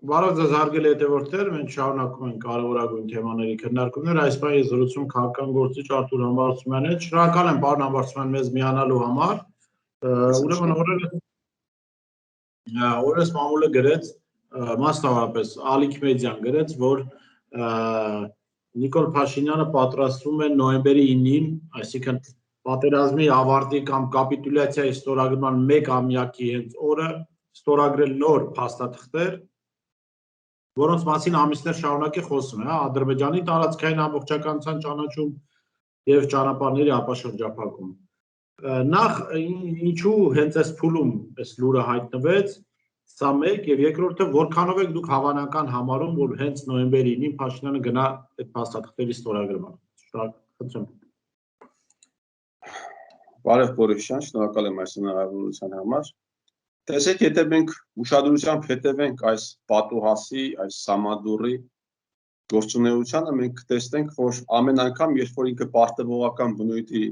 Բարև ձեզ հարգելի հետևորդներ, մենք շարունակում ենք կարևորագույն թեմաների քննարկումները, այս պահին ես զրուցում քաղաքական գործիչ Արթուր Համբարձումյանի հետ, շնորհակալ եմ պարոն Համբարձումյան մեզ միանալու համար, ուրեմն օրերս մամուլը գրեց, մասնավորապես Ալիք մեդիան գրեց, որ Նիկոլ Փաշինյանը պատրաստվում է նոյեմբերի 9-ին, այսինքն պատերազմի ավարտի կամ կապիտուլյացիայի ստորագրման 1-ամյակի հենց օրը ստորագրել նոր փաստաթղթեր, որոնց մասին ամիսներ շարունակի խոսում է, Ադրբեջանի տարածքային ամբողջականության ճանաչում եւ ճանապարհների ապաշրջափակում։ Նախ ինչու հենց այս փուլում այս լուրը հայտնվեց, սա մեկ եւ երկրորդը որքանով եք դուք հավանական համարում, որ հենց նոյեմբերի 9-ին Փաշինյանը գնա այդ փաստաթղթերի ստորագրման։ Շնորհակալություն։ Բարև Բորիսյան, շնորհակալ եմ այս հնարավորության համար։ Տեսեք, եթե մենք ուշադրությամբ հետևենք այս պատուհասի, այս սամադրի գործունեությանը, մենք տեսնենք, որ ամեն անգամ, երբ որ ինքը պարտավորական բնույթի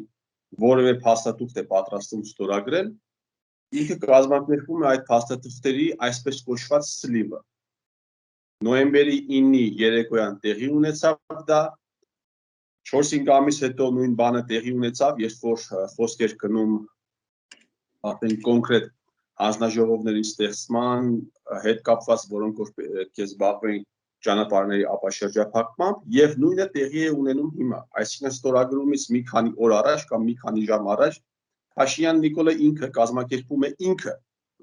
որևէ փաստաթուղթ է պատրաստում ստորագրել, ինքը կազմակերպում է այդ փաստաթղթերի այսպես կոչված սլիվը։ Նոյեմբերի 9-ի երեկոյան տեղի ունեցավ դա, 4-5 ամիս հետո նույն բանը տեղի ունեցավ, երբ որ խոսք էր գնում արդեն կոնկրետ հանձնաժողովների ստեղծման հետ կապված, որոնք որ պետք է զբաղվեն ճանապարհների ապաշրջափակմամբ, եւ նույնը տեղի է ունենում հիմա, այսինքն ստորագրումից մի քանի օր առաջ կամ մի քանի ժամ առաջ Փաշինյան Նիկոլը ինքը կազմակերպում է ինքը,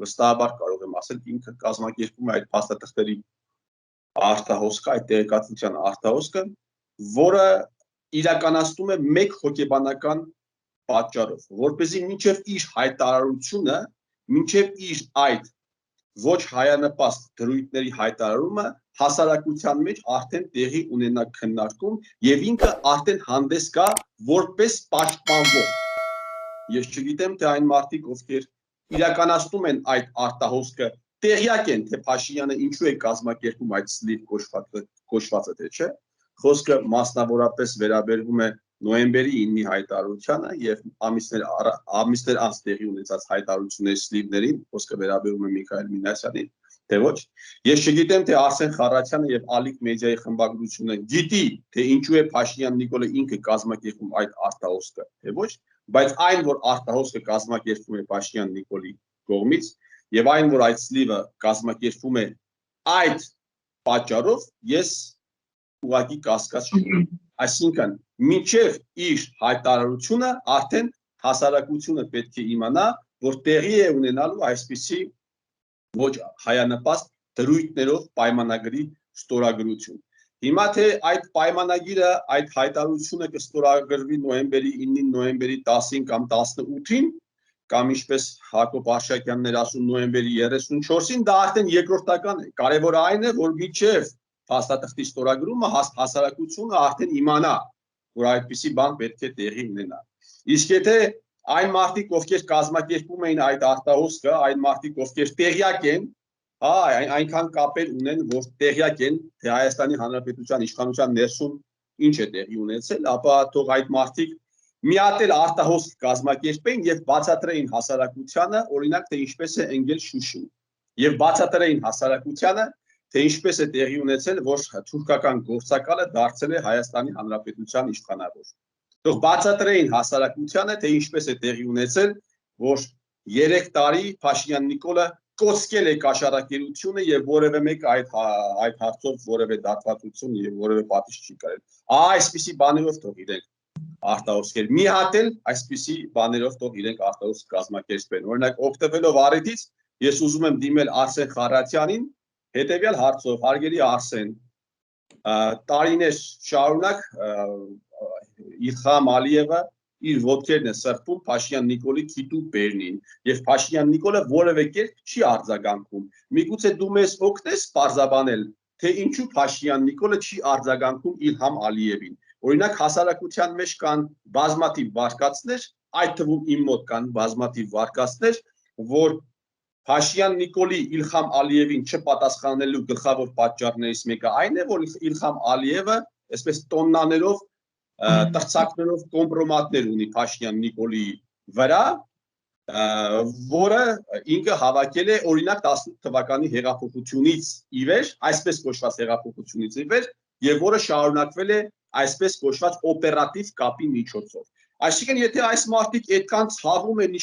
վստահաբար կարող եմ ասել, ինքը կազմակերպում է այդ փաստաթղթերի արտահոսքը, այդ տեղեկատվության արտահոսքը, որը իրականացնում է մեկ հոգեբանական պատճառով, որպեսզի մինչև իր հայտարարությունը, մինչև իր այդ ոչ հայանպաստ դրույթների հայտարարումը հասարակության մեջ արդեն տեղի ունենա քննարկում եւ ինքը արդեն հանդես գա որպես պաշտպանվող։ Ես չգիտեմ, թե այն մարդիկ, ովքեր իրականացնում են այդ արտահոսքը, տեղյակ են, թե Փաշինյանը ինչու է կազմակերպում այդ սլիվ կոչվածը, թե չէ։ Խոսքը մասնավորապես վերաբերվում է նոյեմբերի 9-ի հայտարարությանը եւ ամիսներ անց տեղի ունեցած հայտարարությունների սլիվներին, խոսքը վերաբերում է Միքայել Մինասյանին, թե ոչ։ Ես չգիտեմ, թե Արսեն Խառատյանը եւ Ալիք մեդիայի խմբագրությունը գիտի, թե ինչու է Փաշինյան Նիկոլը ինքը կազմակերպում այդ արտահոսքը, թե ոչ, բայց այն, որ արտահոսքը կազմակերպվում է Փաշինյան Նիկոլի կողմից եւ այն, որ այդ սլիվը կազմակերպվում է այդ պատճառով, ես ուղղակի կասկած չունեմ։ Այսինքն, մինչև իր հայտարարությունը արդեն հասարակությունը պետք է իմանա, որ տեղի է ունենալու այսպիսի ոչ հայանպաստ դրույթներով պայմանագրի ստորագրություն։ Հիմա թե այդ պայմանագիրը, այդ հայտարարությունը կստորագրվի նոյեմբերի 9-ին, նոյեմբերի 10-ին կամ 18-ին, կամ ինչպես Հակոբ Արշակյանն էր ասում նոյեմբերի 34-ին, դա արդեն երկրորդական է։ Կարևորը այն է, որ մինչև փաստաթղթի ստորագրումը հասարակությունը արդեն իմանա, որ այդպիսի բան պետք է տեղի ունենա։ Իսկ եթե այն մարդիկ, ովքեր կազմակերպում էին այդ արտահոսքը, այն մարդիկ, ովքեր տեղյակ են, այնքան կապեր ունեն, որ տեղյակ են, թե Հայաստանի Հանրապետության իշխանության ներսում ինչ է տեղի ունեցել, ապա թող այդ մարդիկ մի հատ էլ արտահոսք կազմակերպեին եւ բացատրեին հասարակությանը, օրինակ, թե ինչպես է ընկել Շուշին, եւ բացատրեին հասարակությանը, թե ինչպես է տեղի ունեցել, որ թուրքական գործակալը դարձել է Հայաստանի Հանրապետության իշխանավոր։ Թող բացատրեին հասարակությանը, թե ինչպես է տեղի ունեցել, որ 3 տարի Փաշինյան Նիկոլը կոծկել է կաշառակերությունը եւ որևէ մեկ այդ հարցով որևէ դատվածություն եւ որևէ պատիժ չի կրել։ Այսպիսի բաներով թող իրենք արտահոսքեր մի հատ էլ այսպիսի բաներով թող իրենք արտահոսք կազմակերպեն։ Օրինակ, օգտվելով առիթից, ես ուզում եմ դիմել Արսեն Խառատյանին հետևյալ հարցով, հարգելի Արսեն, տարիներ շարունակ Իլհամ Ալիևը իր ոտքերն է սրբում Փաշինյան Նիկոլի քիթու բերնին եւ Փաշինյան Նիկոլը որևէ կերպ չի արձագանքում։ Միգուցե դու մեզ օգնես պարզաբանել, թե ինչու Փաշինյան Նիկոլը չի արձագանքում Իլհամ Ալիևին։ Օրինակ հասարակության մեջ կան բազմաթիվ վարկածներ, այդ թվում իմ մոտ կան բազմաթիվ վարկածներ, որ Փաշինյան Նիկոլի Իլհամ Ալիևին չպատասխանելու գլխավոր պատճառներից մեկը այն է, որ Իլհամ Ալիևը այսպես տոննաներով տրցակներով կոմպրոմատներ ունի Փաշինյան Նիկոլի վրա որը ինքը հավաքել է օրինակ 18 թվականի հեղափոխությունից ի վեր, այսպես կոչված հեղափոխությունից ի վեր, եւ որը շարունակվել է այսպես կոչված օպերատիվ կապի միջոցով։ Այսինքն, եթե այս մարդիկ այդքան ցավում են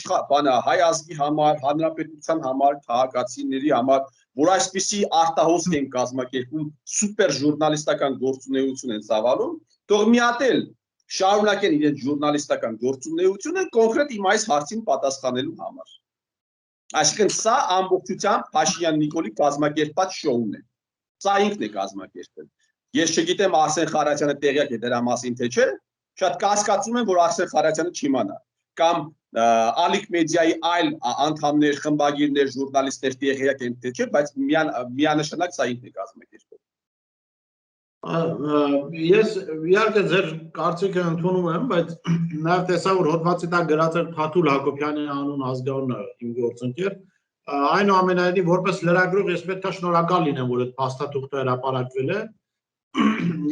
հայ ազգի համար, հանրապետության համար, քաղաքացիների համար, որ այսպիսի արտահոսք են կազմակերպում, սուպեր ժուրնալիստական գործունեություն են ծավալում, թող մի հատ էլ շարունակեն իրենց ժուրնալիստական գործունեությունը կոնկրետ իմ այս հարցին պատասխանելու համար։ Այսինքն, սա ամբողջությամբ Փաշինյան Նիկոլի կազմակերպած շոուն է։ Սա ինքն է կազմակերպել։ Ես չգիտեմ Արսեն Խարատյանը տեղյակ է դրա մասին թե չէ, շատ կասկածում եմ, որ Արսեն Խարատյանը չիմանա, կամ Ալիք մեդիայի այլ անդամներ, խմբագիրներ, ժուրնալիստներ տեղյակ են թե չէ, բայց միանշանակ սա ինքն է կազմակերպել։ Ես իհարկե ձեր կարծիքը ընդունում եմ, բայց նաև տեսա, որ հոդվածի տակ գրած էր Թաթուլ Հակոբյանի անուն ազգանունը իմ գործընկեր, այնուամենայնիվ որպես լրագրող ես պետք է շնորհակալ լինեմ, որ այդ փաստաթուղթը հրապարակվել է,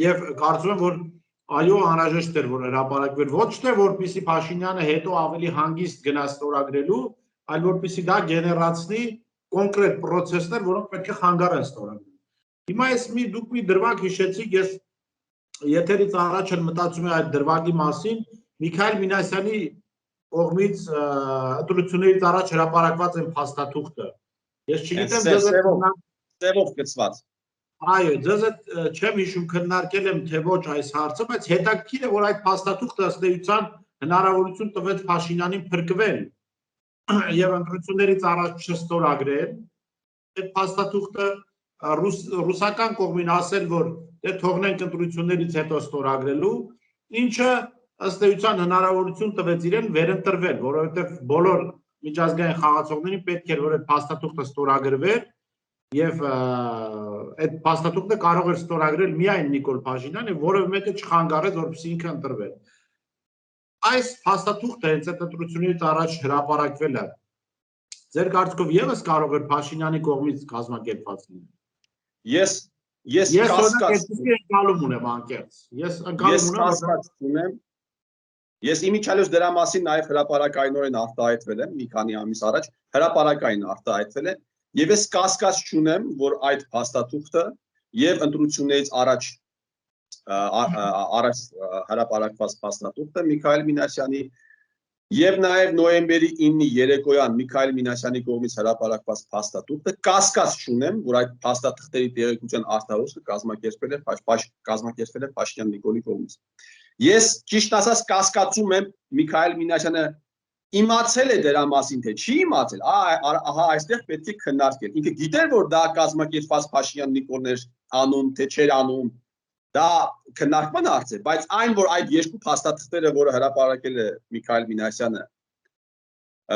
եւ կարծում եմ, որ այո, անհրաժեշտ էր, որ հրապարակվեր, ոչ թե որպեսզի Փաշինյանը հետո ավելի հանգիստ գնա ստորագրելու, այլ որպեսզի դա գեներացնի կոնկրետ process-ներ, որոնք պետք է խանգարեն ստորագրելուն։ Հիմա ես դուք մի դրվագ հիշեցիք, ես եթերից առաջ մտածում եմ այդ դրվագի մասին, Միքայել Մինասյանի կողմից ընտրություններից առաջ հրապարակված են փաստաթուղթը։ Ես չգիտեմ ձևով գծված։ Այո, ձեզ չեմ հիշում քննարկել եմ թե ոչ այս հարցը, բայց հետաքրքիր է, որ այդ փաստաթուղթը ըստ էության հնարավորություն տվեց Փաշինյանին փրկվել եւ ընտրություններից առաջ չստորագրել։ Այդ փաստաթուղթը ռուսական կողմին ասել, որ դե թողնենք ընտրություններից հետո ստորագրելու, ինչը ըստ էության հնարավորություն տվեց իրեն վերընտրվել, որովհետեւ բոլոր միջազգային խաղացողներին պետք էր, որ այդ փաստաթուղթը ստորագրվեր եւ այդ փաստաթուղթը կարող էր ստորագրել միայն Նիկոլ Փաշինյանը, որը մեկը չխանգարեց, որպեսզի ինքը ընտրվեր։ Այս փաստաթուղթը հենց այդ ընտրություններից առաջ հրապարակվելը ձեր կարծիքով եւս կարող էր Փաշինյանի կողմից կազմակերպված լինել։ Ես ընկալում ունեմ անկեղծ։ Ես իմիջիայլոց դրա մասին նաև հրապարակայնորեն արտահայտվել եմ մի քանի ամիս առաջ, հրապարակային արտահայտվել է, եւ ես կասկած չունեմ, որ այդ փաստաթուղթը եւ ընտրություններից առաջ հրապարակված փաստաթուղթը Միքայել Մինասյանի եւ նաեւ նոյեմբերի 9-ի երեկոյան Միքայել Մինասյանի կողմից հրապարակված փաստաթուղթը կասկած չունեմ, որ այդ փաստաթղթերի տեղեկության արտահոսքը կազմակերպվել է Փաշինյան Նիկոլի կողմից։ Ես ճիշտ ասած կասկածում եմ Միքայել Մինասյանը իմացել է դրա մասին թե չի իմացել, ահա այստեղ պետք է քննարկել։ Ինքը գիտեր, որ դա կազմակերպված Փաշինյան Նիկոլներ անուն թե չէր անուն, դա քննարկման հարց է, բայց այն, որ այդ երկու փաստաթղթերը, որը հրապարակել է Միքայել Մինասյանը,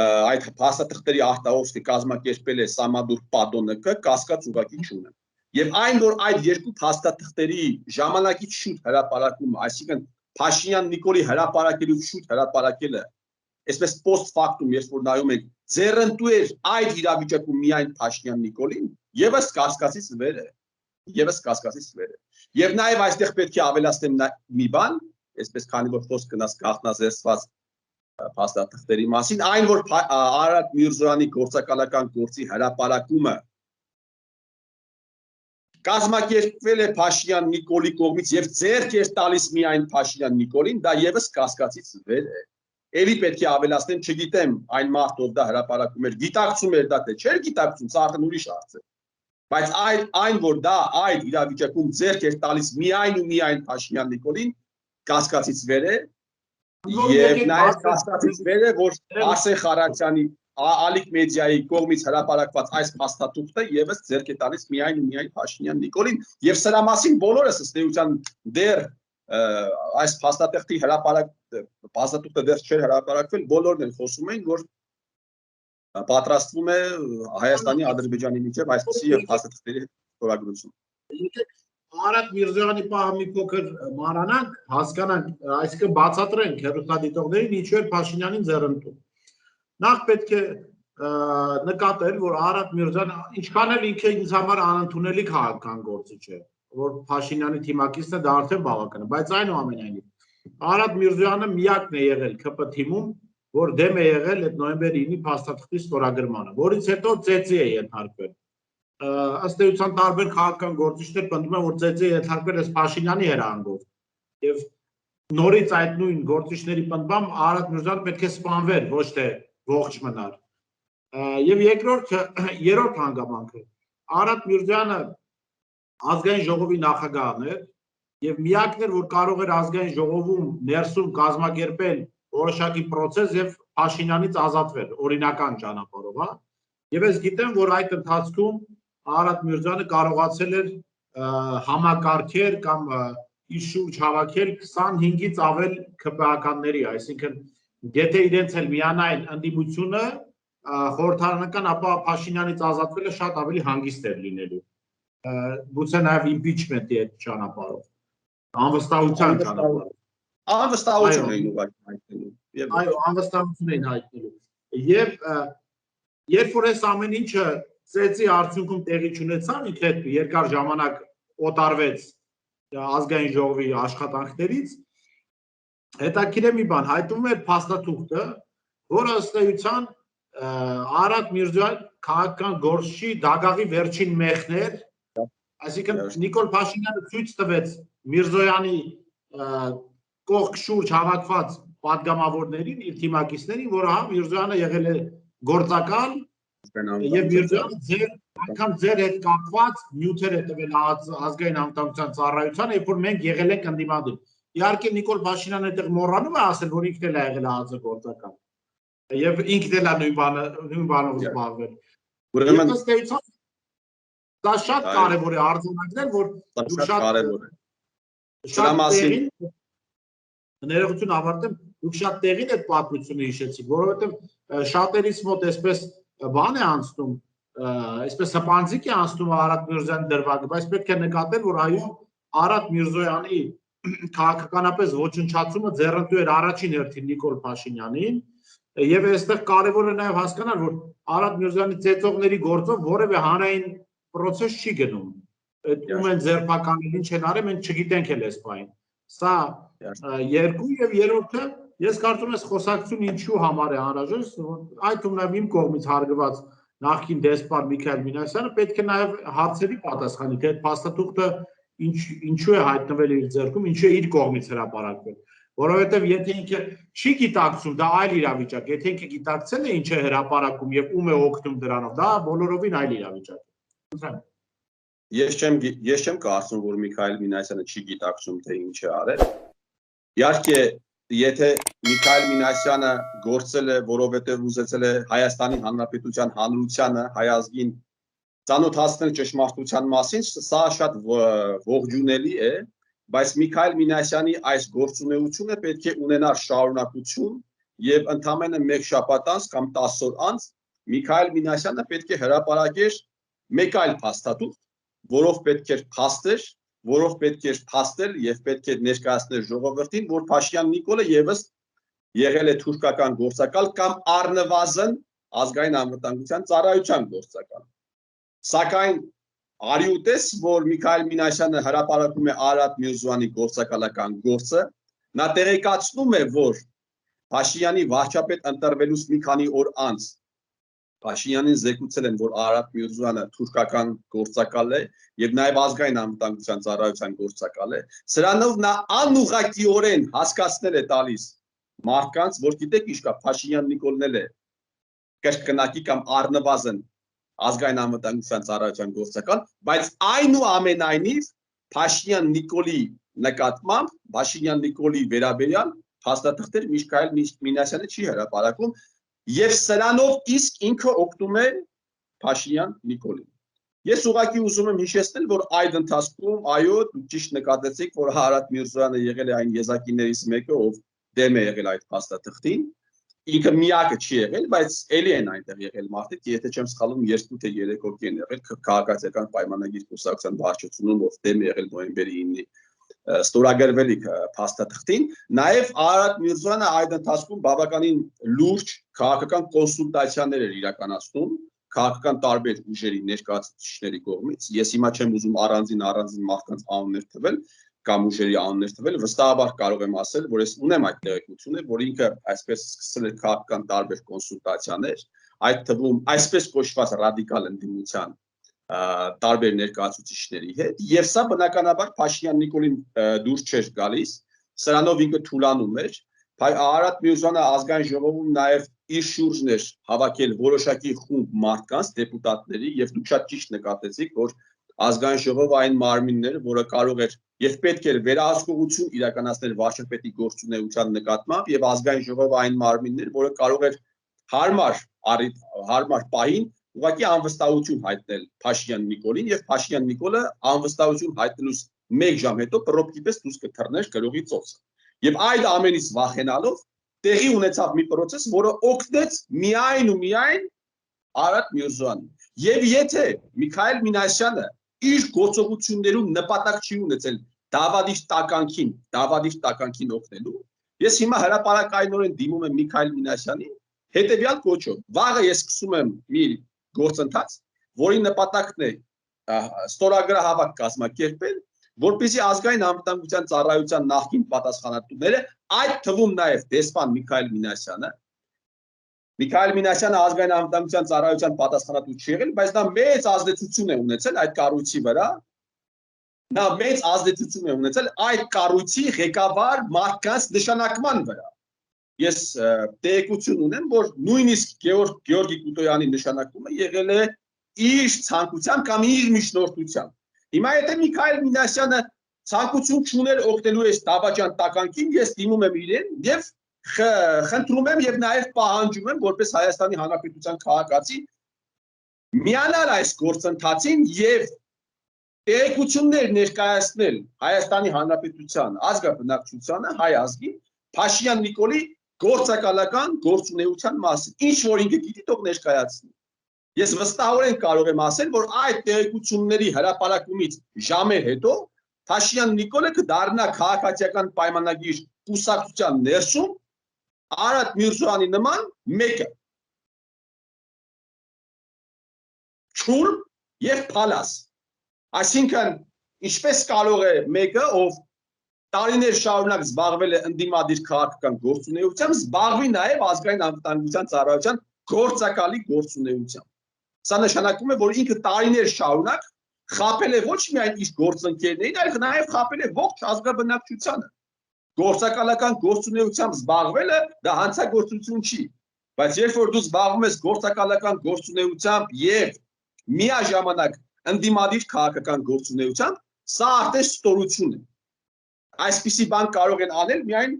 այդ փաստաթղթերի արտահոսքը կազմակերպել է Սամադուր Պատոնկը, կասկած ուղղակի չունեմ։ Եվ այն, որ այդ երկու փաստաթղթերի ժամանակից շուտ հրապարակումը, այսինքն Փաշինյան Նիկոլի հրապարակելուց շուտ հրապարակելը, այսպես post factum, երբ որ նայում ենք, ձեռնտու էր այդ իրավիճակում միայն Փաշինյան Նիկոլին, եւս կասկածից վեր է։ Եվ նաեւ այստեղ պետք է ավելացնեմ մի բան, այսպես քանի որ խոսք գնաց գաղտնազերծված փաստաթղթերի մասին, այն որ Արարատ Միրզոյանի գործակալական գործի հրապարակումը կազմակերպվել է Փաշինյան Նիկոլի կողմից եւ ձեռք էր տալիս միայն Փաշինյան Նիկոլին, դա եւս կասկածից վեր է։ Էլի պետք է ավելացնեմ, չգիտեմ այն մարդ ով դա հրապարակում էր, գիտակցում էր դա թե չէր գիտակցում, սա արդեն ուրիշ հարց է։ Բայց այն որ դա այդ իրավիճակում ձեռք էր տալիս միայն ու միայն Փաշինյան Նիկոլին, կասկածից վեր է։ Եվ նաեւ կասկածից վեր է, որ Արսեն Խարատյանի Ալիք մեդիայի կողմից հրապարակված այս փաստաթուղթը եւս ձեռք է տալիս միայն ու միայն Փաշինյան Նիկոլին, եւ սրա մասին բոլորս ըստ էության դեռ այս փաստաթղթի փաստաթուղթը դեռ չէր հրապարակվել, բոլորն են խոսում էին, որ պատրաստվում է Հայաստանի Ադրբեջանի միջև այսպիսի փաստաթղթերի ստորագրություն։ Արարատ Միրզոյանի պահը մի փոքր մանրանանք, հասկանանք, այսինքն բացատրենք հեռուստադիտողներին ինչու է Փաշինյանին ձեռնտու։ Նախ պետք է նկատել, որ Արարատ Միրզոյանը ինչքան էլ ինքը ինձ համար անընդունելի քաղաքական գործիչ է, որ Փաշինյանի թիմակիցն է, դա արդեն բավական է, բայց այնուամենայնիվ Արարատ Միրզոյանը միակն է եղել ՔՊ թիմում, որ դեմ է եղել այդ նոյեմբերի 9-ի փաստաթղթի ստորագրմանը, որից հետո ծեծի է ենթարկվել։ Ըստ էության տարբեր քաղաքական գործիչներ պնդում են, որ ծեծի է ենթարկվել այս Փաշինյանի հրահանգով։ Եվ նորից այդ նույն գործիչների պնդմամբ Արարատ Միրզոյանը պետք է սպանվեր, ոչ թե ողջ մնար։ Եվ երրորդ հանգամանքը Արարատ Միրզոյանը ազգային ժողովի նախագահն էր եւ միակն էր, որ կարող էր ազգային ժողովում ներսում կազմակերպել որոշակի process եւ Փաշինյանից ազատվել օրինական ճանապարհով, հա։ Եվ ես գիտեմ, որ այդ ընթացքում Արարատ Միրզոյանը կարողացել էր համակարգեր կամ իր շուրջ հավաքել 25-ից ավել ՔՊԱ-ականների, այսինքն եթե իրենց էլ միանային ընդդիմությունը խորհրդարանական, ապա Փաշինյանից ազատվելը շատ ավելի հանգիստ էր լինելու։ Գուցե նաև impeachment-ի այդ ճանապարհով, անվստահության ճանապարհով։ Անվստահություն էին ուղղակի հայտնելու։ Այո, անվստահություն էին հայտնելու։ Եվ երբ որ այս ամեն ինչը ծեծի արդյունքում տեղի չունեցավ, ինքը այդ երկար ժամանակ օտարվեց ազգային ժողովի աշխատանքներից, հետաքրքիր է մի բան, հայտնվում էր փաստաթուղթը, որը ըստ էության Արարատ Միրզոյան քաղաքական գործչի դագաղի վերջին մեխն էր, այսինքն Նիկոլ Փաշինյանը ցույց տվեց Միրզոյանի կողք շուրջ հավաքված պատգամավորներին, իր թիմակիցներին, որ հա Միրզոյանը եղել է գործակալ եւ Միրզոյանը անգամ ձեր հետ կապված նյութեր է տվել ազգային անվտանգության ծառայությանը, երբ որ մենք եղել ենք ընդդիմադիր։ Իհարկե Նիկոլ Փաշինյանը այդտեղ մոռանում է ասել, որ ինքն էլ է եղել ԱԱԾ գործակալ։ Եվ ինքն էլ է նույն բանով զբաղվել։ Ուրեմն դա շատ կարևոր է արձանագրել, որ դուք շատ կարևոր է։ Շատ տեղին ներողություն ավարտեմ, դուք շատ տեղին այդ պատմությունը հիշեցիք, որովհետև շատերից մոտ այսպես բան է անցնում, այսպես հպանցիկ է անցնում Արարատ Միրզոյանի դրվագը, բայց պետք է նկատել, որ այո, Արարատ Միրզոյանի քաղաքականապես ոչնչացումը ձեռնտու էր առաջին հերթին Նիկոլ Փաշինյանին, եւ այստեղ կարևոր է նաեւ հասկանալ, որ Արարատ Միրզոյանի ծեծողների գործով որևէ հանրային process չի գնում։ Այդ ում են ձերբակալել, ինչ են արել, մենք չգիտենք էլ այս բանը։ Սա երկու եւ երրորդը, ես կարծում եմ խոսակցություն ինչու համար է անհրաժեշտ, որ այդ ում նաեւ իմ կողմից հարգված նախկին դեսպան Միքայել Մինասյանը պետք է նաեւ հարցերի պատասխանի, թե այդ փաստաթուղթը ինչու է հայտնվել իր ձեռքում, ինչու է իր կողմից հրապարակվել, որովհետեւ եթե ինքը չի գիտակցում, դա այլ իրավիճակ, եթե ինքը գիտակցել է ինչ է հրապարակում եւ ում է օգնում դրանով, դա բոլորովին այլ իրավիճակ է։ Ես չեմ կարծում, որ Միքայել Մինասյանը չի գիտակցում, թե ինչ է արել։ Իհարկե, եթե Միքայել Մինասյանը գործել է, որովհետև ուզեցել է Հայաստանի Հանրապետության հանրությանը, հայ ազգին ծանոթացնել ճշմարտության մասին, սա շատ ողջունելի է, բայց Միքայել Մինասյանի այս գործունեությունը պետք է ունենար շարունակություն եւ ընդամենը մեկ շաբաթ անց կամ 10 օր անց Միքայել Մինասյանը պետք է հրապարակեր մեկ այլ փաստաթուղթ, որով պետք էր փաստեր, որով պետք էր փաստել եւ պետք է ներկայացնել ժողովրդին, որ Փաշինյան Նիկոլը եւս եղել է թուրքական գործակալ կամ առնվազն ազգային անվտանգության ծառայության գործակալ։ Սակայն արի ուտես, որ Միքայել Մինասյանը հրապարակում է Արարատ Միրզոյանի գործակալական գործը, նա տեղեկացնում է, որ Փաշինյանի վարչապետ ընտրվելուց մի քանի օր անց Փաշինյանին զեկուցել են, որ Արարատ Միրզոյանը թուրքական գործակալ է եւ նաեւ ազգային անվտանգության ծառայության գործակալ է։ Սրանով նա անուղղակիորեն հասկացնել է տալիս մարդկանց, որ գիտեք ինչ կա, Փաշինյան Նիկոլն է կրկնակի կամ առնվազն ազգային անվտանգության ծառայության գործակալ, բայց այնուամենայնիվ Փաշինյան Նիկոլի նկատմամբ, Փաշինյան Նիկոլի վերաբերյալ փաստաթղթեր Միքայել Մինասյանը չի հրապարակում եւ սրանով իսկ ինքը օգնում է Փաշինյան Նիկոլին։ Ես ուղղակի ուզում եմ հիշեցնել, որ այդ ընթացքում այո, դուք ճիշտ նկատեցիք, որ Արարատ Միրզոյանը եղել է այն եզակիներից մեկը, ով դեմ է եղել այդ փաստաթղթին։ Ինքը միակը չի եղել, բայց ելի են այնտեղ եղել մարդիկ, եթե չեմ սխալվում 2 թե 3 հոգի են եղել քաղաքացիական պայմանագիր կուսակցության վարչությունում, ով դեմ է եղել նոյեմբերի 9-ի ստորագրվելիք փաստաթղթին։ Նաև Արարատ Միրզոյանը այդ ընթացքում բավականին լուրջ քաղաքական կոնսուլտացիաներ էր իրականացնում քաղաքական տարբեր ուժերի ներկայացուցիչների կողմից։ Ես հիմա չեմ ուզում առանձին մարդկանց անուններ թվել, կամ ուժերի անուններ տվել, վստահաբար կարող եմ ասել, որ ես ունեմ այդ տեղեկությունը, որ ինքը այսպես սկսել է քաղաքական տարբեր կոնսուլտացիաներ, այդ թվում այսպես կոչված ռադիկալ ընդդիմության տարբեր ներկայացուցիչների հետ, եւ սա բնականաբար Փաշինյան Նիկոլին դուրս չէր գալիս, սրանով ինքը թուլանում էր, Արարատ Միրզոյանը ազգային ժողովում նաեւ իր շուրջն էր հավաքել որոշակի խումբ մարդկանց, դեպուտատների, եւ դուք շատ ճիշտ նկատեցիք, որ ազգային ժողովը այն մարմինները, որը կարող էր եւ պետք էր վերահսկողություն իրականացնել վարչապետի գործունեության նկատմամբ եւ ազգային ժողովը այն մարմիններ, որը կարող էր հարմար պահին ուղղակի անվստահություն հայտնել Փաշինյան Նիկոլին եւ Փաշինյան Նիկոլը անվստահություն հայտնելուց 1 ժամ հետո պրոպտի պես դուրս կթռներ գրողի ծոցը։ Եվ այդ ամենից վախենալով տեղի ունեցավ մի process, որը օգնեց միայն ու միայն Արարատ Միրզոյանին։ Եվ եթե Միքայել Մինասյանը իր գործողություններում նպատակ չի ունեցել դավադիր տականքին օգնելու, ես հիմա հրապարակայնորեն դիմում եմ Միքայել Մինասյանին հետևյալ կոչով. վաղը ես սկսում եմ մի գործընթաց, որի նպատակն է ստորագրահավաք կազմակերպել, որպեսզի ազգային անվտանգության ծառայության նախկին պատասխանատուները, այդ թվում նաև դեսպան Միքայել Մինասյանը ազգային անվտանգության ծառայության պատասխանատու չի եղել, բայց նա մեծ ազդեցություն է ունեցել այդ կառույցի վրա, նա մեծ ազդեցություն է ունեցել այդ կառույցի ղեկավար մարդկանց նշանակման վրա։ Ես տեղեկություն ունեմ, որ նույնիսկ Գեորգի Կուտոյանի նշանակումը եղել է իր ցանկությամբ կամ իր միջնորդությամբ։ Հիմա եթե Միքայել Մինասյանը ցանկություն չուներ օգնելու այս դավաճան տականքին, ես դիմում եմ իրեն եւ խնդրում եմ եւ նաեւ պահանջում եմ, որպես Հայաստանի Հանրապետության քաղաքացի, միանալ այս գործընթացին եւ տեղեկություններ ներկայացնել Հայաստանի Հանրապետության ազգաբնակչությանը, հայ ազգին, Փաշինյան Նիկոլի գործակալական գործունեության մասին, ինչ որ ինքը գիտի, թող ներկայացնի։ Ես վստահորեն կարող եմ ասել, որ այդ տեղեկությունների հրապարակումից ժամեր հետո Փաշինյան Նիկոլը կդառնա քաղաքացիական պայմանագիր կուսակցության ներսում Արարատ Միրզոյանի նման մեկը չուր եւ փալաս։ Այսինքն ինչպես կարող է մեկը, ով տարիներ շարունակ զբաղվել է ընդդիմադիր քաղաքական գործունեությամբ, զբաղվի նաեւ ազգային անվտանգության ծառայության գործակալի գործունեությամբ։ Սա նշանակում է, որ ինքը տարիներ շարունակ խաբել է ոչ միայն իր գործընկերներին, այլ նաև խաբել է ողջ ազգաբնակչությանը։ Գործակալական գործունեությամբ զբաղվելը դա հանցագործություն չի, բայց երբ որ դու զբաղվում ես գործակալական գործունեությամբ եւ միաժամանակ ընդդիմադիր քաղաքական գործունեությամբ, սա արդեն ստորություն է։ Այսպիսի բան կարող են անել միայն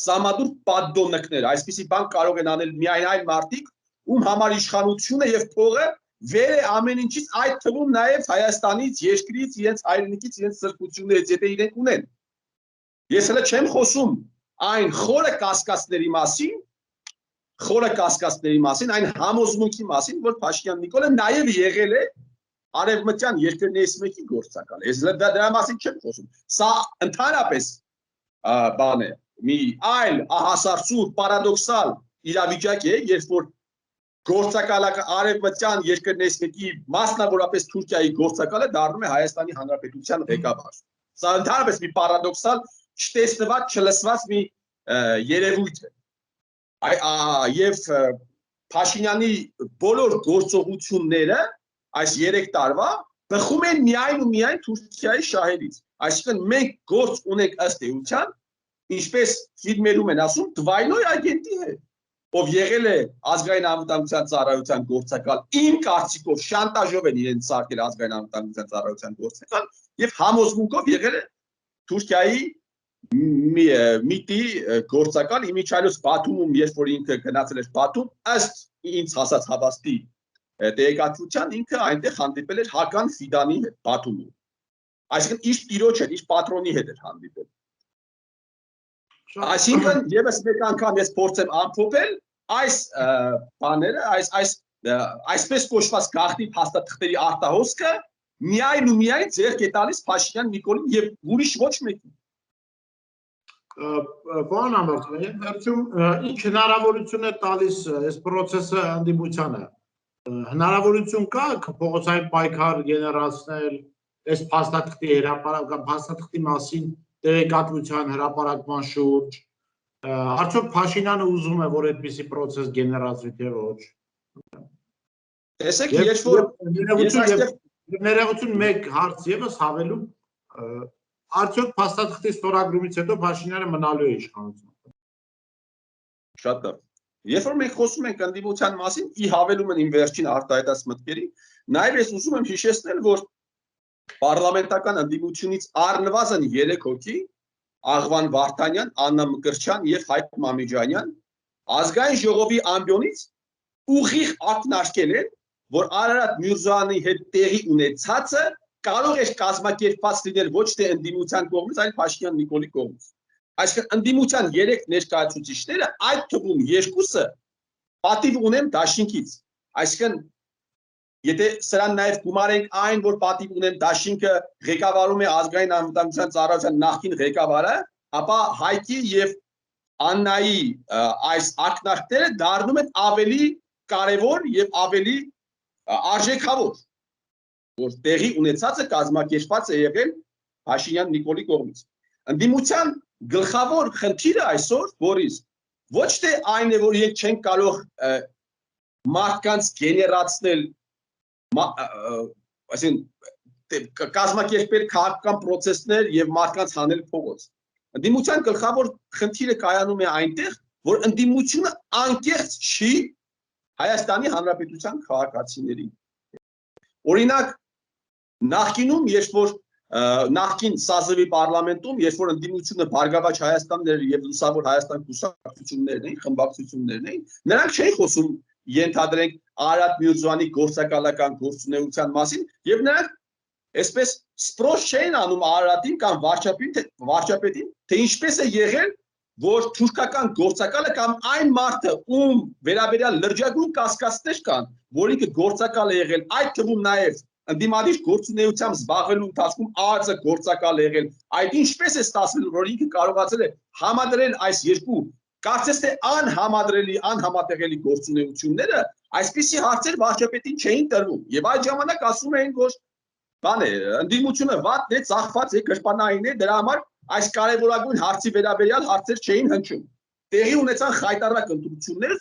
սամադուր պատդոննկներ, այսպիսի բան կարող են անել միայն այն մարդիկ, ում համար իշխանությունը եւ փողը վեր է ամեն ինչից, այդ թվում նաեւ Հայաստանից, երկրից, իրենց հայրենիքից, իրենց սրբություններից, եթե իրենք ունեն։ Ես հələ չեմ խոսում այն խորը կասկածների մասին, այն համոզմունքի մասին, որ Փաշինյան Նիկոլը նաեւ եղել է արևմտյան երկրներից մեկի գործակալ։ Ես դրա մասին չեմ խոսում։ Սա ընդհանրապես բան է, մի այլ ահասարսուր, պարադոքսալ իրավիճակ է, երբ որ գործակալական արևմտյան երկրներից մեկի, մասնավորապես Թուրքիայի գործակալը դառնում է Հայաստանի Հանրապետության ղեկավար։ Սա ընդհանրապես մի պարադոքսալ, չտեսնված, չլսված մի երևույթ է։ Եվ Փաշինյանի բոլոր գործողությունները այս 3 տարվա բխում են միայն ու միայն Թուրքիայի շահերից։ Այսինքն մենք գործ ունենք ըստ էության, ինչպես ֆիլմերում են ասում, դվայնոյ ագենտի հետ, ով եղել է ազգային անվտանգության ծառայության գործակալ, իմ կարծիքով շանտաժով են իրեն սարքել ազգային անվտանգության ծառայության գործակալ եւ համոզմունքով եղել է Թուրքիայի միտի գործակալ, իմիջիայլոց Բաթումում, երբ որ ինքը գնացել էր Բաթում, ըստ ինձ հասած հավաստի տեղեկատվության, ինքը այնտեղ հանդիպել էր Հական Ֆիդանի հետ Բաթումում։ Այսինքն իր տիրոջ հետ, իր պատրոնի հետ էր հանդիպել։ Այսինքն եւս մեկ անգամ ես փորձեմ ամփոփել այս բաները, այսպես կոչված գաղտնի փաստաթղթերի արտահոսքը միայն ու միայն ձեռք է տալիս Փաշինյան Նիկոլին եւ ուրիշ ոչ մեկին։ Պարոն Ամբարձյան, վերջում ինչ հնարավորություն է տալիս այս process-ը ընդդիմությանը։ Հնարավորություն կա փողոցային պայքար գեներացնել, այս փաստաթղթի հրապարակման փաստաթղթի մասին տեղեկատվության հրապարակման շուրջ, արդյոք Փաշինյանը ուզում է, որ այդպիսի process գեներացվի, թե ոչ։ Տեսեք, ես որ ներողություն մեկ հարց եւս հավելում, արդյոք փաստաթղթի ստորագրումից հետո Փաշինյանը մնալու է իշխանությունում։ Շատ լավ։ Երբ որ մենք խոսում ենք ընդդիմության մասին, ի հավելում են իմ վերջին արտահայտած մտքերի, նաև ես ուզում եմ հիշեցնել, որ պարլամենտական ընդդիմությունից առնվազն 3 հոգի, Աղվան Վարդանյան, Աննա Մկրտչյան եւ Հայկ Մամիջանյան, ազգային ժողովի ամբիոնից ուղիղ ակնարկել են, որ Արարատ Միրզոյանի հետ տեղի ունեցածը կարող է կազմակերպված լինել ոչ թե ընդդիմության կողմից, այլ Փաշինյան Նիկոլի կողմից։ Այսինքն ընդդիմության 3 ներկայացուցիչները, այդ թվում 2-ը պատիվ ունեն դաշինքից։ Այսինքն եթե սրան նաև գումարենք այն, որ պատիվ ունեն դաշինքը ղեկավարում է ազգային անվտանգության ծառայության նախկին ղեկավարը, ապա Հայկի եւ Աննայի այս ակնարկները դառնում են ավելի կարևոր եւ ավելի արժեքավոր, որ տեղի ունեցածը կազմակերպված է եղել Փաշինյան Նիկոլի կողմից։ Ընդդիմության գլխավոր խնդիրը այսօր, Բորիս, ոչ թե այն է, որ մենք չենք կարող մարդկանց գեներացնել, այսինքն կազմակերպել քաղաքական process-ներ եւ մարդկանց հանել փողոց։ Ընդդիմության գլխավոր խնդիրը կայանում է այնտեղ, որ ընդդիմությունը անկեղծ չի Հայաստանի Հանրապետության քաղաքացիների։ Օրինակ, նախկինում, երբ որ նախկին Սազովի պարլամենտում, երբ որ ընդդիմությունը Բարգավաճ Հայաստանն էր եւ Լուսավոր Հայաստան կուսակցություններն էին, խմբակցություններն էին, նրանք չէին խոսում, ենթադրենք, Արարատ Միրզոյանի գործակալական գործունեության մասին եւ նրանք այսպես սպրոս չէին անում Արարատին կամ վարչապետին, թե ինչպես է եղել, որ թուրքական գործակալը կամ այն մարդը, ում վերաբերյալ լրջագույն կասկածներ կան, որ ինքը գործակալ է եղել, այդ թվում նաև ընդդիմադիր գործունեությամբ զբաղվելու ընթացքում ԱԱԾ գործակալ է եղել, այդ ինչպես է ստացվել, որ ինքը կարողացել է համադրել այս երկու, կարծես թե անհամադրելի, անհամատեղելի գործունեությունները, այսպիսի հարցեր վարչապետին չէին տրվում, եւ այդ ժամանակ ասում էին, որ բան է, ընդդիմությունը վատն է, ծախված է, կրպանային է, դրա համար այս կարևորագույն հարցի վերաբերյալ հարցեր չէին հնչում։ Տեղի ունեցան խայտառակ ընտրություններ,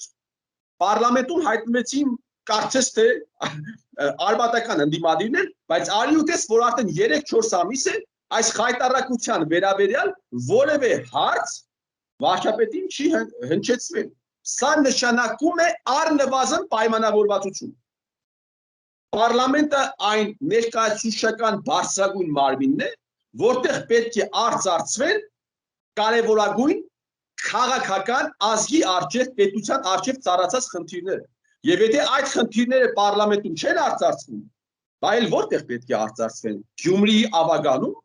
պարլամենտում հայտնվեցին կարծես թե արմատական ընդդիմադիրներ, բայց արի ու տես, որ արդեն 3-4 ամիս է այս խայտառակության վերաբերյալ որևէ հարց վարչապետին չի հնչեցվել։ Սա նշանակում է առնվազն պայմանավորվածություն։ Պարլամենտը այն ներկայացուցչական բարձրագույն մարմինն է, որտեղ պետք է արծարծվել կարևորագույն քաղաքական ազգի առջև, պետության առջև ծառացած խնդիրները։ Եվ եթե այդ խնդիրները պարլամենտում չեն արծարծվում, այլ որտեղ պետք է արծարծվեն, Գյումրիի ավագանում,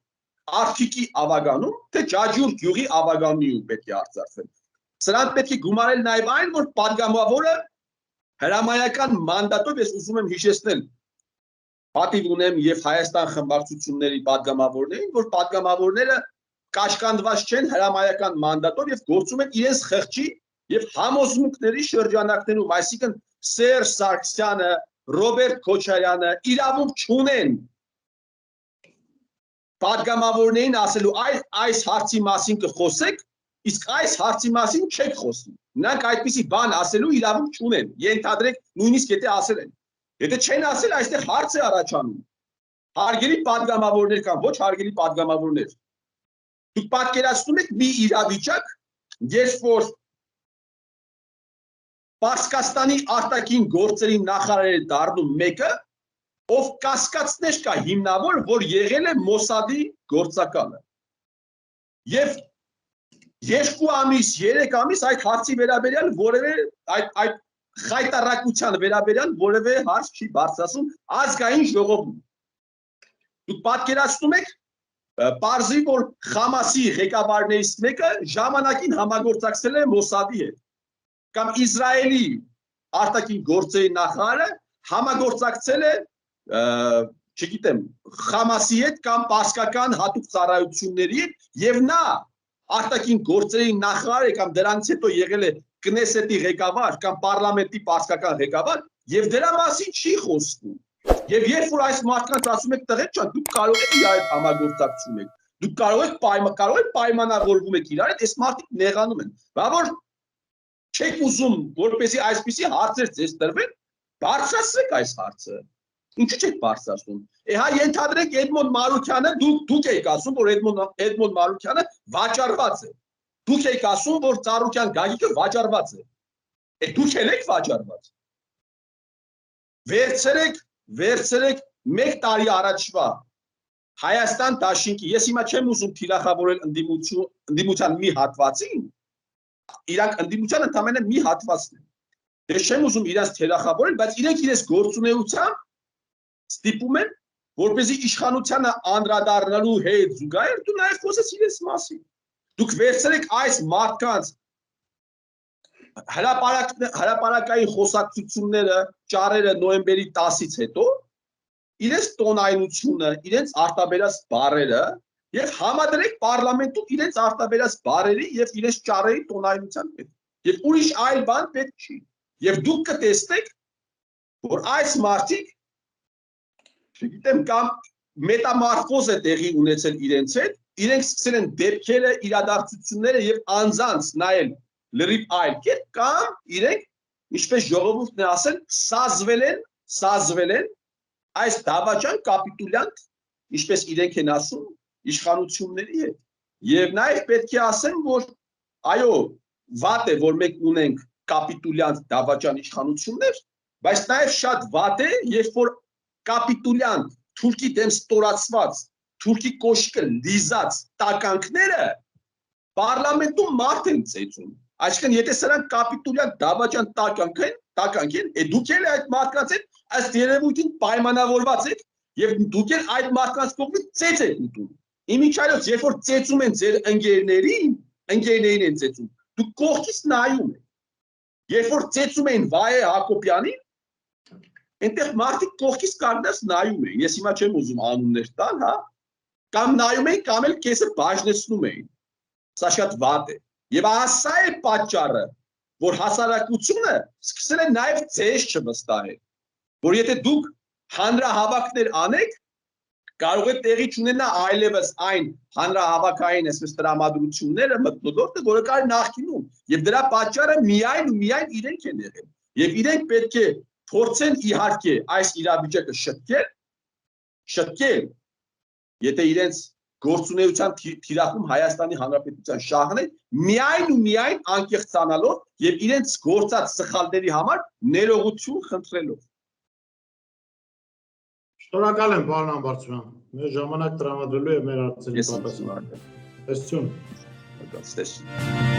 Արքիկի ավագանում, թե Ջաջուր գյուղի ավագանիում պետք է արծարծվեն։ Սրանք պետք է գումարել նաև այն, որ падգամավորը հրամայական մանդատով, ես ուզում եմ հիշեցնել, պատիվ ունեմ եւ Հայաստան խմբակցությունների падգամավորներին, որ падգամավորները կաշկանդված չեն հրամայական մանդատով եւ գործում են իրենց խղճի եւ համոզմունքների շրջանակներում, այսինքն Սերժ Սարգսյանը, Ռոբերտ Քոչարյանը իրավունք չունեն падգամավորներին ասելու այս հարցի մասին կխոսեք, իսկ այս հարցի մասին չեք խոսի։ Նրանք այդպիսի բան ասելու իրավունք չունեն, ենթադրեք նույնիսկ եթե ասել են։ Եթե չեն ասել, այստեղ հարց է առաջանում։ Հարգելի падգամավորներ կամ ոչ հարգելի падգամավորներ, դուք պատկերացնում եք մի իրավիճակ, երբ որ Պարսկաստանի արտաքին գործերի նախարարը դառնում մեկը, ով կասկածներ կա հիմնավոր, որ եղել է Մոսադի գործակալը։ Եվ 2 ամիս, 3 ամիս այդ հարցի վերաբերյալ որևէ այդ խայտառակության վերաբերյալ որևէ հարց չի բարձրացում ազգային ժողովում։ Դուք պատկերացնում եք, պարզի որ Խամասի ղեկավարներից մեկը ժամանակին համագործակցել է Մոսադի հետ, կամ Իսրայելի արտաքին գործերի նախարարը համագործակցել է, չգիտեմ, Խամասի հետ կամ պարսկական հատուկ ծառայությունների հետ, եւ նա արտաքին գործերի նախարար է կամ դրանից հետո եղել է Կնեսետի ղեկավար կամ պարլամենտի պարսկական ղեկավար, եւ դրա մասին չի խոսվում։ Եվ երբ որ այս մարդկանց ասում եք տղեկ ջան, դուք կարող եք իրար հետ համագործակցում եք, դուք կարող եք պայմանավորվում եք իրար հետ, այս մարդիկ նեղանում են։ Բա որ չեք ուզում, որպեսզի այսպիսի հարցեր ձեզ տրվեն, բարձրացրեք այս հարցը։ Ինչու չեք բարձրացնում։ Հա ենթադրենք Էդմոն Մարուկյանը, դուք եք ասում, որ Էդմոն Մարուկյանը վաճառված է։ Դուք եք ասում, որ Ծառուկյան Գագիկը վաճառված է։ Դուք եք վաճառված։ Վերցրեք 1 տարի առաջվա Հայաստան դաշինքի, ես հիմա չեմ ուզում թիրախավորել ընդդիմության մի հատվածին, իրանք ընդդիմության ընդամենը մի հատվածն են։ Ես չեմ ուզում իրենց թիրախավորել, բայց իրենք իրենց գործունեությամբ ստիպում են, որպեսզի իշխանությանը անդրադառնալու հետ զուգահեռ դու նաև խոսես իրենց մասին։ Դուք վերցրեք այս մարդկանց հրապարակային խոսակցությունները, ճառերը նոյեմբերի 10-ից հետո, իրենց տոնայնությունը, իրենց արտաբերած բառերը եւ համադրեք պարլամենտում իրենց արտաբերած բառերի եւ իրենց ճառերի տոնայնության հետ։ Եվ ուրիշ այլ բան պետք չի։ Եվ դուք կտեսնեք, որ այս մարդիկ, չգիտեմ, կամ մետամորֆոզ է տեղի ունեցել իրենց հետ, իրենք սկսել են դեպքերը, իրադարձությունները եւ անձանց նայել լրիվ այլ կերպ, կամ իրենք, ինչպես ժողովուրդն է ասել, սազվել են այս դավաճան կապիտուլյանտ, ինչպես իրենք են ասում, իշխանությունների հետ։ Եվ նաև պետք է ասեմ, որ այո, վատ է, որ մենք ունենք կապիտուլյանտ դավաճան իշխանություններ, բայց նաև շատ վատ է, երբ որ կապիտուլյանտ, թուրքի դեմ ստորացված, թուրքի կոշիկը լիզած տականքները պարլամենտում մարդ են ծեծում։ Այսինքն, եթե սրանք կապիտուլյան դավաճան տականք են, դուք էլ այդ մարդկանց հետ ըստ երևույթին պայմանավորված եք եւ դուք էլ այդ մարդկանց կողմից ծեծ եք ուտում։ Իմիջիայլոց, երբ որ ծեծում են ձեր ընկերներին են ծեծում, դուք կողքից նայում եք։ Երբ որ ծեծում էին Վահե Հակոբյանին, այնտեղ մարդիկ կողքից կանգնած նայում էին։ Ես հիմա չեմ ուզում անուններ տալ, հա, կամ նայում էին, կամ էլ կեսը բաժնեցնում էին։ Սա շատ վատ է։ Եվ սա է պատճառը, որ հասարակությունը սկսել է նաև ձեզ չվստահել, որ եթե դուք հանրահավաքներ անեք, կարող է տեղի չունենա այլևս այն հանրահավաքային այսպես տրամադրությունները, մթնոլորտը, որը կար նախկինում, եւ դրա պատճառը միայն ու միայն իրենք են եղել։ Եվ իրենք պետք է փորձեն իհարկե այս իրավիճակը շտկել, եթե իրենց գործունեության թիրախում Հայաստանի Հանրապետության շահն է, միայն ու միայն անկեղծանալով եւ իրենց գործած սխալների համար ներողություն խնդրելով։ Շնորհակալ եմ, պարոն Ամբարձումյան։ Մեր ժամանակ տրամադրելու եւ մեր հարցերի պատասխանը։ Տեսություն։ Տեսություն։